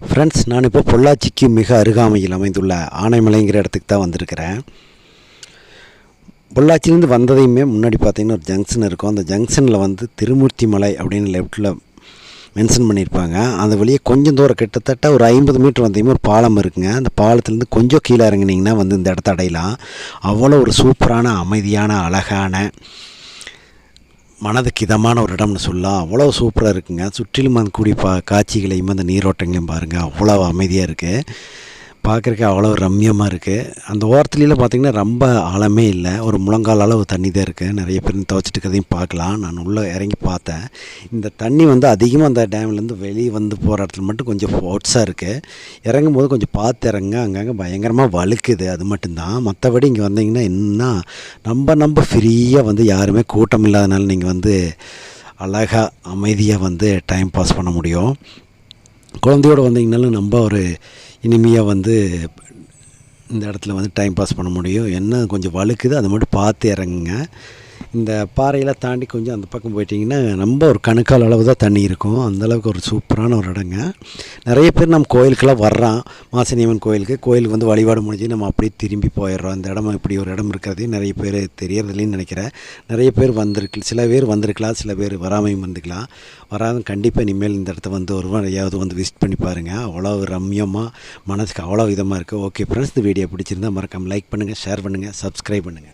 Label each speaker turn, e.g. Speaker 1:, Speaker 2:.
Speaker 1: Friends, நான் இப்போ பொள்ளாச்சிக்கு மிக அருகாமையில் அமைந்துள்ள ஆனைமலைங்கிற இடத்துக்கு தான் வந்திருக்கிறேன். பொள்ளாச்சிலேருந்து வந்ததையுமே முன்னாடி பார்த்திங்கன்னா ஒரு ஜங்ஷன் இருக்கும். அந்த ஜங்ஷனில் வந்து திருமூர்த்தி மலை அப்படின்னு லெஃப்ட்டில் மென்ஷன் பண்ணியிருப்பாங்க. அந்த வழியே கொஞ்சம் தூரம் கிட்டத்தட்ட ஒரு 50 மீட்டர் வந்தீங்கன்னா ஒரு பாலம் இருக்குங்க. அந்த பாலத்துலேருந்து கொஞ்சம் கீழே இறங்குனீங்கன்னா வந்து இந்த இடத்த அடையலாம். அவ்வளோ ஒரு சூப்பரான, அமைதியான, அழகான, மனதுக்கு இதமான ஒரு இடம்னு சொல்லலாம். அவ்வளோ சூப்பராக இருக்குங்க. சுற்றிலும் அந்த கூடிய காட்சிகளையும் அந்த நீரோட்டங்களையும் பாருங்கள், அவ்வளோ அமைதியாக இருக்குது. பார்க்குறக்கு அவ்வளோ ரம்மியமாக இருக்குது. அந்த ஓரத்துலலாம் பார்த்திங்கன்னா ரொம்ப ஆழமே இல்லை, ஒரு முழங்கால் அளவு தண்ணி தான் இருக்குது. நிறைய பேர் துவைச்சிட்டு இருக்கிறதையும் பார்க்கலாம். நான் உள்ளே இறங்கி பார்த்தேன். இந்த தண்ணி வந்து அதிகமாக அந்த டேம்லேருந்து வெளியே வந்து போகிற இடத்துல மட்டும் கொஞ்சம் ஃபோர்ஸாக இருக்குது. இறங்கும் போது கொஞ்சம் பார்த்து இறங்குங்க, அங்கங்கே பயங்கரமாக வழுக்குது, அது மட்டும்தான். மற்றபடி இங்கே வந்தீங்கன்னா என்ன நம்ம ஃப்ரீயாக வந்து யாருமே கூட்டம் இல்லாதனால நீங்கள் வந்து அழகாக அமைதியாக வந்து டைம் பாஸ் பண்ண முடியும். குழந்தையோடு வந்தீங்கனாலும் நம்ம ஒரு இனிமையாக வந்து இந்த இடத்துல வந்து டைம் பாஸ் பண்ண முடியும். என்ன கொஞ்சம் வழுக்குது, அதை மட்டும் பார்த்து இறங்குங்க. இந்த பாறையெல்லாம் தாண்டி கொஞ்சம் அந்த பக்கம் போயிட்டிங்கன்னா ரொம்ப ஒரு கணுக்கால் அளவு தான் தண்ணி இருக்கும். அந்தளவுக்கு ஒரு சூப்பரான ஒரு இடங்க. நிறைய பேர் நம்ம கோயிலுக்கெல்லாம் வர்றோம், மாசினியம்மன் கோயிலுக்கு வந்து வழிபாடு முடிஞ்சு நம்ம அப்படியே திரும்பி போயிடுறோம். இந்த இடம் இப்படி ஒரு இடம் இருக்கிறது நிறைய பேர் தெரியறதில்லைன்னு நினைக்கிறேன். நிறைய பேர் சில பேர் வந்திருக்கலாம், சில பேர் வராமையும் வந்துக்கலாம். வராமல் கண்டிப்பாக இனிமேல் இந்த இடத்த வந்து ஒருவரையாவது வந்து விசிட் பண்ணி பாருங்கள். அவ்வளோ ரம்யமாக, மனதுக்கு அவ்வளோ இதமாக இருக்குது. ஓகே ஃப்ரெண்ட்ஸ், இந்த வீடியோ பிடிச்சிருந்தால் மறக்காமல் லைக் பண்ணுங்கள், ஷேர் பண்ணுங்கள், சப்ஸ்கிரைப் பண்ணுங்கள்.